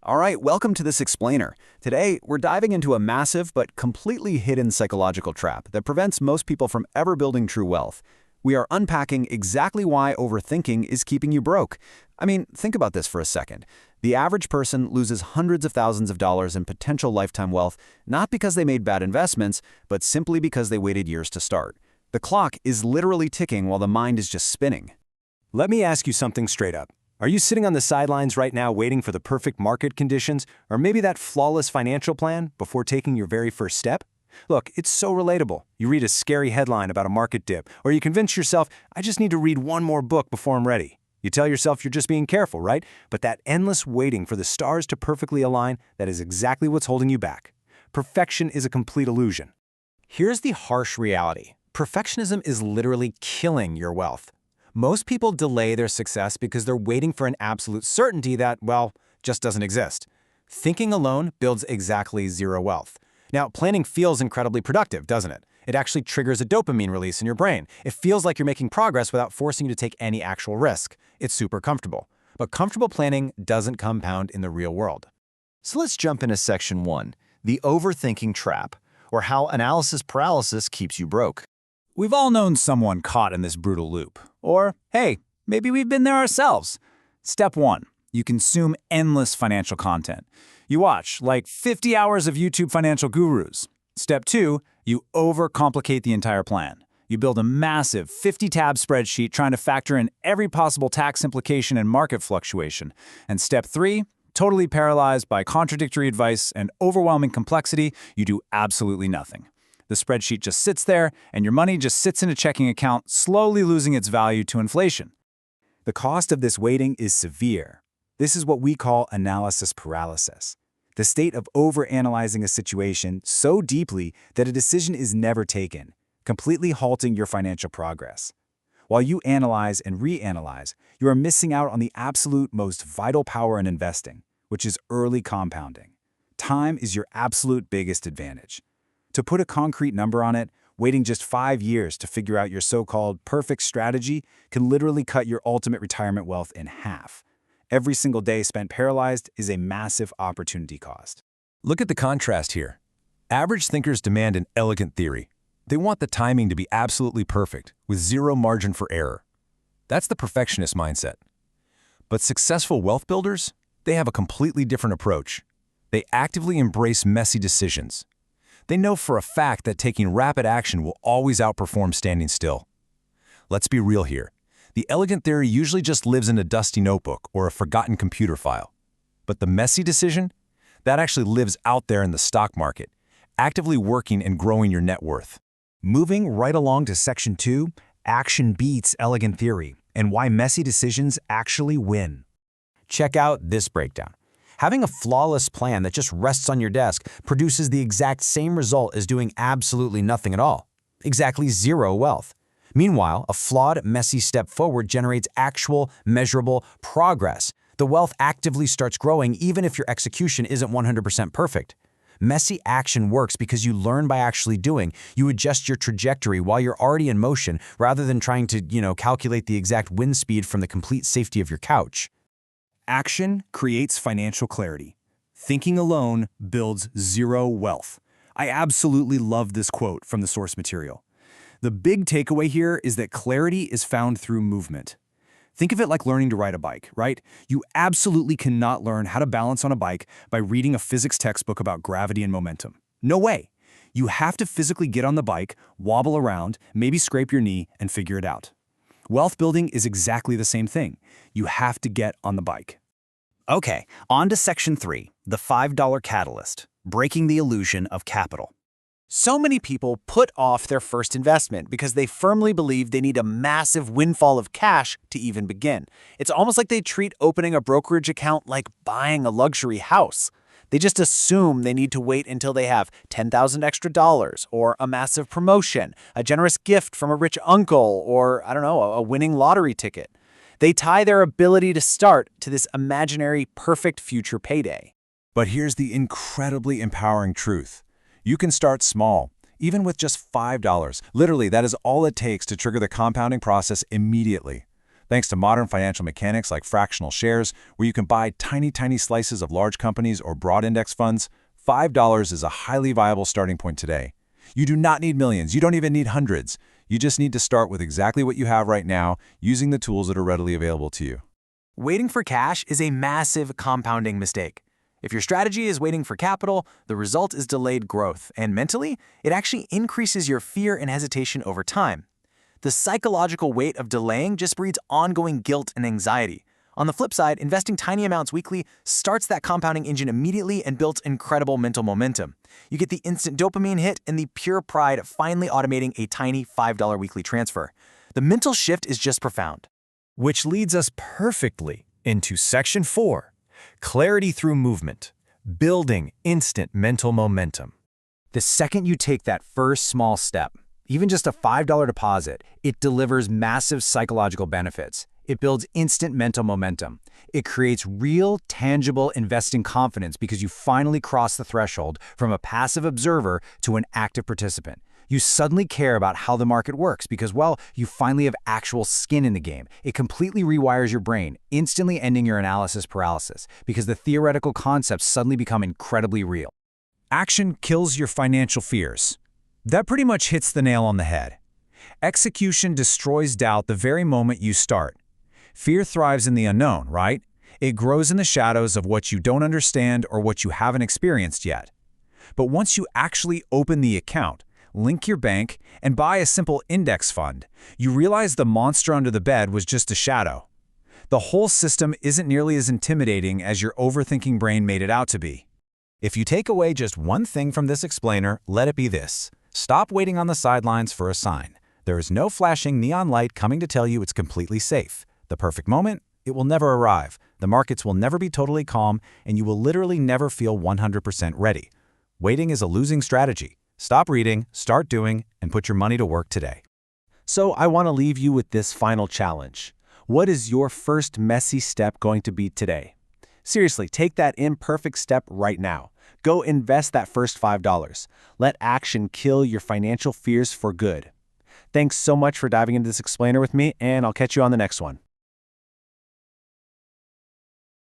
All right, welcome to this explainer. Today, we're diving into a massive but completely hidden psychological trap that prevents most people from ever building true wealth. We are unpacking exactly why overthinking is keeping you broke. I mean, think about this for a second. The average person loses hundreds of thousands of dollars in potential lifetime wealth, not because they made bad investments, but simply because they waited years to start. The clock is literally ticking while the mind is just spinning. Let me ask you something straight up. Are you sitting on the sidelines right now waiting for the perfect market conditions, or maybe that flawless financial plan before taking your very first step? Look, it's so relatable. You read a scary headline about a market dip, or you convince yourself, I just need to read one more book before I'm ready. You tell yourself you're just being careful, right? But that endless waiting for the stars to perfectly align, that is exactly what's holding you back. Perfection is a complete illusion. Here's the harsh reality. Perfectionism is literally killing your wealth. Most people delay their success because they're waiting for an absolute certainty that, well, just doesn't exist. Thinking alone builds exactly zero wealth. Now, planning feels incredibly productive, doesn't it? It actually triggers a dopamine release in your brain. It feels like you're making progress without forcing you to take any actual risk. It's super comfortable. But comfortable planning doesn't compound in the real world. So let's jump into section 1, the overthinking trap, or how analysis paralysis keeps you broke. We've all known someone caught in this brutal loop. Or, hey, maybe we've been there ourselves. Step 1, you consume endless financial content. You watch, like 50 hours of YouTube financial gurus. Step 2, you overcomplicate the entire plan. You build a massive 50-tab spreadsheet trying to factor in every possible tax implication and market fluctuation. And step 3, totally paralyzed by contradictory advice and overwhelming complexity, you do absolutely nothing. The spreadsheet just sits there, and your money just sits in a checking account, slowly losing its value to inflation. The cost of this waiting is severe. This is what we call analysis paralysis. The state of overanalyzing a situation so deeply that a decision is never taken, completely halting your financial progress. While you analyze and reanalyze, you are missing out on the absolute most vital power in investing, which is early compounding. Time is your absolute biggest advantage. To put a concrete number on it, waiting just 5 years to figure out your so-called perfect strategy can literally cut your ultimate retirement wealth in half. Every single day spent paralyzed is a massive opportunity cost. Look at the contrast here. Average thinkers demand an elegant theory. They want the timing to be absolutely perfect, with zero margin for error. That's the perfectionist mindset. But successful wealth builders, they have a completely different approach. They actively embrace messy decisions. They know for a fact that taking rapid action will always outperform standing still. Let's be real here. The elegant theory usually just lives in a dusty notebook or a forgotten computer file. But the messy decision? That actually lives out there in the stock market, actively working and growing your net worth. Moving right along to section 2, action beats elegant theory, and why messy decisions actually win. Check out this breakdown. Having a flawless plan that just rests on your desk produces the exact same result as doing absolutely nothing at all. Exactly zero wealth. Meanwhile, a flawed, messy step forward generates actual, measurable progress. The wealth actively starts growing even if your execution isn't 100% perfect. Messy action works because you learn by actually doing. You adjust your trajectory while you're already in motion rather than trying to, calculate the exact wind speed from the complete safety of your couch. Action creates financial clarity. Thinking alone builds zero wealth. I absolutely love this quote from the source material. The big takeaway here is that clarity is found through movement. Think of it like learning to ride a bike, right? You absolutely cannot learn how to balance on a bike by reading a physics textbook about gravity and momentum. No way. You have to physically get on the bike, wobble around, maybe scrape your knee, and figure it out. Wealth building is exactly the same thing. You have to get on the bike. Okay, on to section 3, the $5 catalyst, breaking the illusion of capital. So many people put off their first investment because they firmly believe they need a massive windfall of cash to even begin. It's almost like they treat opening a brokerage account like buying a luxury house. They just assume they need to wait until they have $10,000 extra dollars, or a massive promotion, a generous gift from a rich uncle, or, a winning lottery ticket. They tie their ability to start to this imaginary perfect future payday. But here's the incredibly empowering truth. You can start small, even with just $5. Literally, that is all it takes to trigger the compounding process immediately. Thanks to modern financial mechanics like fractional shares, where you can buy tiny slices of large companies or broad index funds, $5 is a highly viable starting point today. You do not need millions. You don't even need hundreds. You just need to start with exactly what you have right now, using the tools that are readily available to you. Waiting for cash is a massive compounding mistake. If your strategy is waiting for capital, the result is delayed growth, and mentally, it actually increases your fear and hesitation over time. The psychological weight of delaying just breeds ongoing guilt and anxiety. On the flip side, investing tiny amounts weekly starts that compounding engine immediately and builds incredible mental momentum. You get the instant dopamine hit and the pure pride of finally automating a tiny $5 weekly transfer. The mental shift is just profound. Which leads us perfectly into Section 4, Clarity Through Movement, Building Instant Mental Momentum. The second you take that first small step, even just a $5 deposit, it delivers massive psychological benefits. It builds instant mental momentum. It creates real, tangible investing confidence because you finally cross the threshold from a passive observer to an active participant. You suddenly care about how the market works because, well, you finally have actual skin in the game. It completely rewires your brain, instantly ending your analysis paralysis because the theoretical concepts suddenly become incredibly real. Action kills your financial fears. That pretty much hits the nail on the head. Execution destroys doubt the very moment you start. Fear thrives in the unknown, right? It grows in the shadows of what you don't understand or what you haven't experienced yet. But once you actually open the account, link your bank, and buy a simple index fund, you realize the monster under the bed was just a shadow. The whole system isn't nearly as intimidating as your overthinking brain made it out to be. If you take away just one thing from this explainer, let it be this. Stop waiting on the sidelines for a sign. There is no flashing neon light coming to tell you it's completely safe. The perfect moment? It will never arrive. The markets will never be totally calm, and you will literally never feel 100% ready. Waiting is a losing strategy. Stop reading, start doing, and put your money to work today. So I want to leave you with this final challenge. What is your first messy step going to be today? Seriously, take that imperfect step right now. Go invest that first $5. Let action kill your financial fears for good. Thanks so much for diving into this explainer with me, and I'll catch you on the next one.